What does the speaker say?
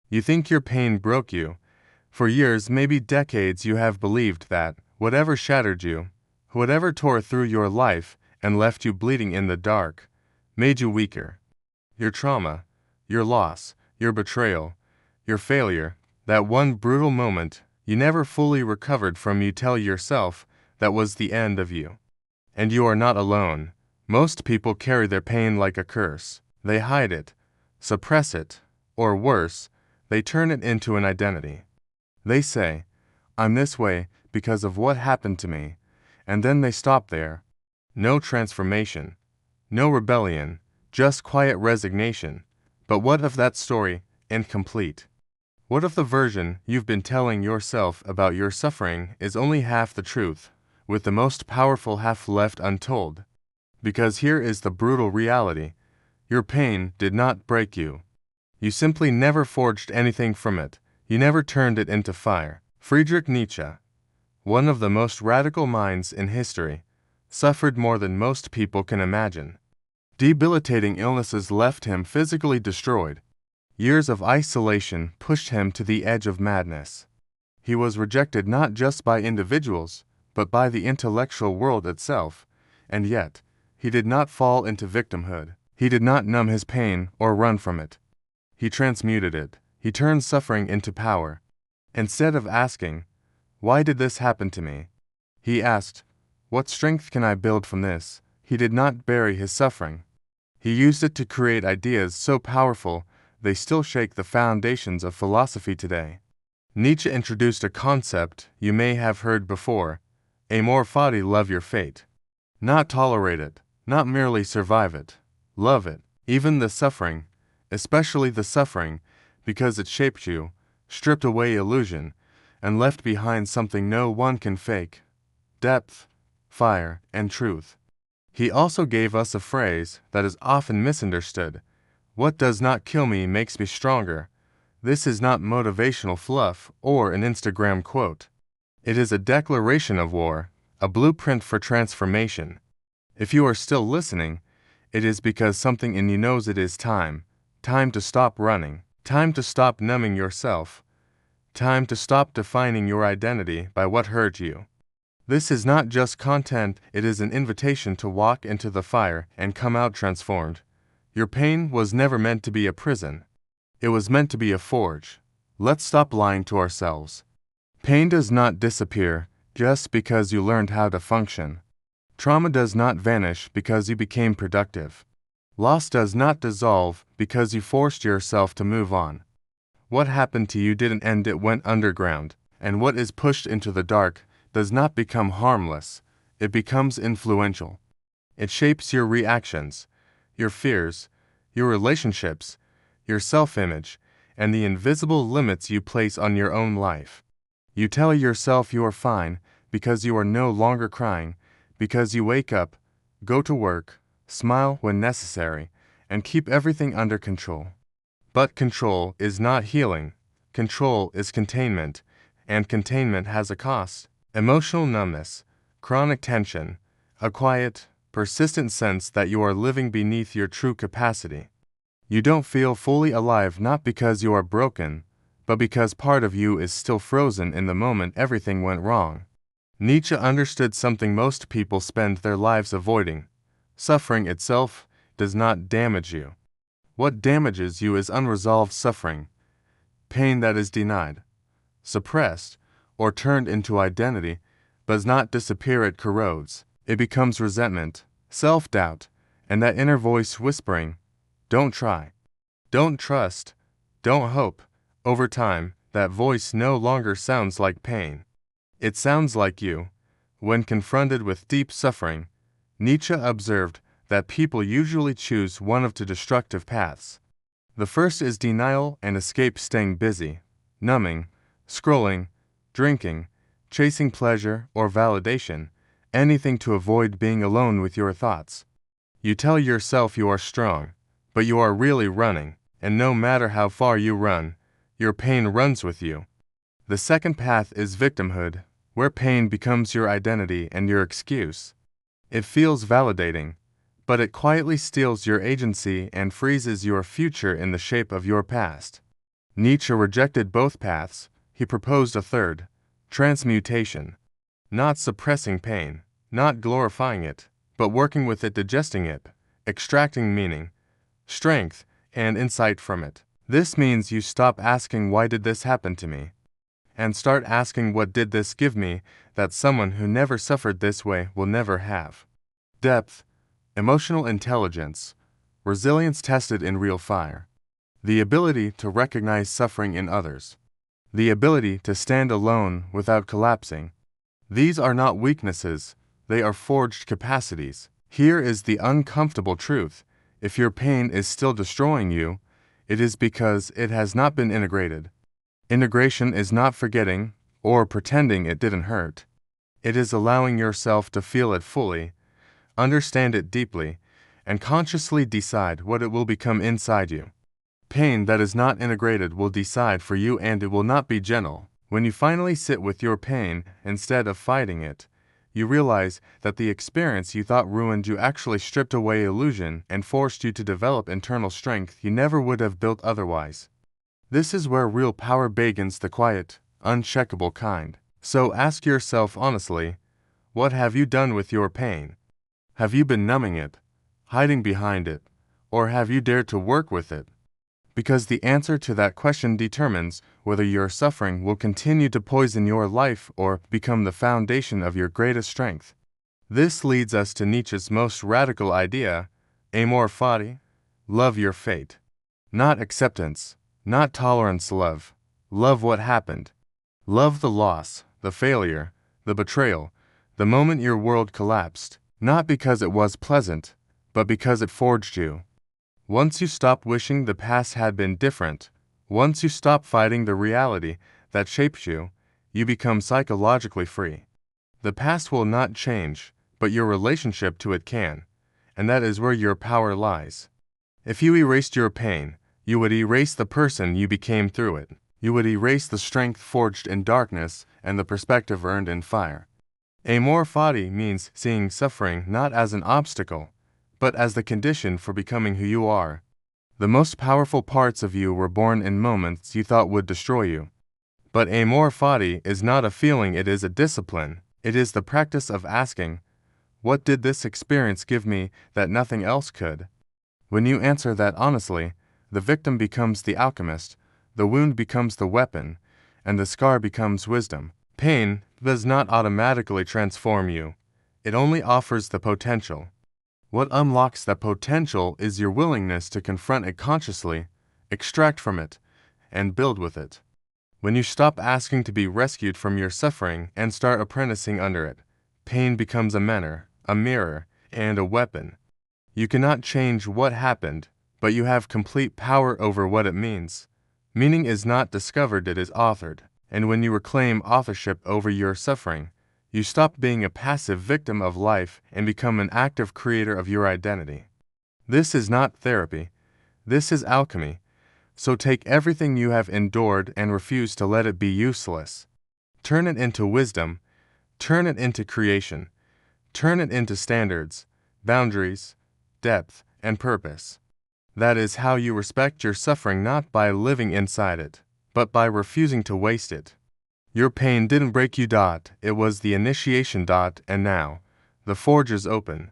You think your pain broke you. For years, maybe decades, you have believed that whatever shattered you, whatever tore through your life and left you bleeding in the dark, made you weaker. Your trauma, your loss, your betrayal, your failure, that one brutal moment you never fully recovered from, you tell yourself that was the end of you. And you are not alone. Most people carry their pain like a curse. They hide it, suppress it, or worse, they turn it into an identity. They say, "I'm this way because of what happened to me," and then they stop there. No transformation, no rebellion, just quiet resignation. But what if that story incomplete? What if the version you've been telling yourself about your suffering is only half the truth, with the most powerful half left untold? Because here is the brutal reality. Your pain did not break you. You simply never forged anything from it. You never turned it into fire. Friedrich Nietzsche, one of the most radical minds in history, suffered more than most people can imagine. Debilitating illnesses left him physically destroyed. Years of isolation pushed him to the edge of madness. He was rejected not just by individuals, but by the intellectual world itself, and yet, he did not fall into victimhood. He did not numb his pain or run from it. He transmuted it. He turned suffering into power. Instead of asking, "Why did this happen to me?" he asked, "What strength can I build from this?" He did not bury his suffering. He used it to create ideas so powerful they still shake the foundations of philosophy today. Nietzsche introduced a concept you may have heard before: Amor Fati, love your fate. Not tolerate it, not merely survive it. Love it, even the suffering, especially the suffering, because it shaped you, stripped away illusion, and left behind something no one can fake: depth, fire, and truth. He also gave us a phrase that is often misunderstood: "What does not kill me makes me stronger." This is not motivational fluff or an Instagram quote. It is a declaration of war, a blueprint for transformation. If you are still listening, it is because something in you knows it is time. Time to stop running. Time to stop numbing yourself. Time to stop defining your identity by what hurt you. This is not just content, it is an invitation to walk into the fire and come out transformed. Your pain was never meant to be a prison. It was meant to be a forge. Let's stop lying to ourselves. Pain does not disappear just because you learned how to function. Trauma does not vanish because you became productive. Loss does not dissolve because you forced yourself to move on. What happened to you didn't end, it went underground, and what is pushed into the dark does not become harmless, it becomes influential. It shapes your reactions, your fears, your relationships, your self-image, and the invisible limits you place on your own life. You tell yourself you are fine because you are no longer crying, because you wake up, go to work, smile when necessary, and keep everything under control. But control is not healing. Control is containment, and containment has a cost. Emotional numbness, chronic tension, a quiet, persistent sense that you are living beneath your true capacity. You don't feel fully alive not because you are broken, but because part of you is still frozen in the moment everything went wrong. Nietzsche understood something most people spend their lives avoiding: suffering itself does not damage you. What damages you is unresolved suffering, pain that is denied, suppressed, or turned into identity, does not disappear, it corrodes. It becomes resentment, self-doubt, and that inner voice whispering, "Don't try, don't trust, don't hope." Over time, that voice no longer sounds like pain. It sounds like you. When confronted with deep suffering, Nietzsche observed that people usually choose one of two destructive paths. The first is denial and escape, staying busy, numbing, scrolling, drinking, chasing pleasure or validation, anything to avoid being alone with your thoughts. You tell yourself you are strong, but you are really running, and no matter how far you run, your pain runs with you. The second path is victimhood, where pain becomes your identity and your excuse. It feels validating, but it quietly steals your agency and freezes your future in the shape of your past. Nietzsche rejected both paths. He proposed a third: transmutation. Not suppressing pain, not glorifying it, but working with it, digesting it, extracting meaning, strength, and insight from it. This means you stop asking, "Why did this happen to me?" and start asking, "What did this give me that someone who never suffered this way will never have?" Depth, emotional intelligence, resilience tested in real fire. The ability to recognize suffering in others. The ability to stand alone without collapsing. These are not weaknesses, they are forged capacities. Here is the uncomfortable truth: if your pain is still destroying you, it is because it has not been integrated. Integration is not forgetting or pretending it didn't hurt. It is allowing yourself to feel it fully, understand it deeply, and consciously decide what it will become inside you. Pain that is not integrated will decide for you, and it will not be gentle. When you finally sit with your pain instead of fighting it, you realize that the experience you thought ruined you actually stripped away illusion and forced you to develop internal strength you never would have built otherwise. This is where real power begins, the quiet, unshakable kind. So ask yourself honestly, what have you done with your pain? Have you been numbing it, hiding behind it, or have you dared to work with it? Because the answer to that question determines whether your suffering will continue to poison your life or become the foundation of your greatest strength. This leads us to Nietzsche's most radical idea, Amor Fati, love your fate. Not acceptance, not tolerance, love. Love what happened. Love the loss, the failure, the betrayal, the moment your world collapsed, not because it was pleasant, but because it forged you. Once you stop wishing the past had been different, once you stop fighting the reality that shapes you, you become psychologically free. The past will not change, but your relationship to it can, and that is where your power lies. If you erased your pain, you would erase the person you became through it. You would erase the strength forged in darkness and the perspective earned in fire. Amor Fati means seeing suffering not as an obstacle, but as the condition for becoming who you are. The most powerful parts of you were born in moments you thought would destroy you. But Amor Fati is not a feeling, it is a discipline. It is the practice of asking, what did this experience give me that nothing else could? When you answer that honestly, the victim becomes the alchemist, the wound becomes the weapon, and the scar becomes wisdom. Pain does not automatically transform you. It only offers the potential. What unlocks that potential is your willingness to confront it consciously, extract from it, and build with it. When you stop asking to be rescued from your suffering and start apprenticing under it, pain becomes a mentor, a mirror, and a weapon. You cannot change what happened, but you have complete power over what it means. Meaning is not discovered, it is authored. And when you reclaim authorship over your suffering, you stop being a passive victim of life and become an active creator of your identity. This is not therapy. This is alchemy. So take everything you have endured and refuse to let it be useless. Turn it into wisdom. Turn it into creation. Turn it into standards, boundaries, depth, and purpose. That is how you respect your suffering, not by living inside it, but by refusing to waste it. Your pain didn't break you. It was the initiation. And now, the forge is open.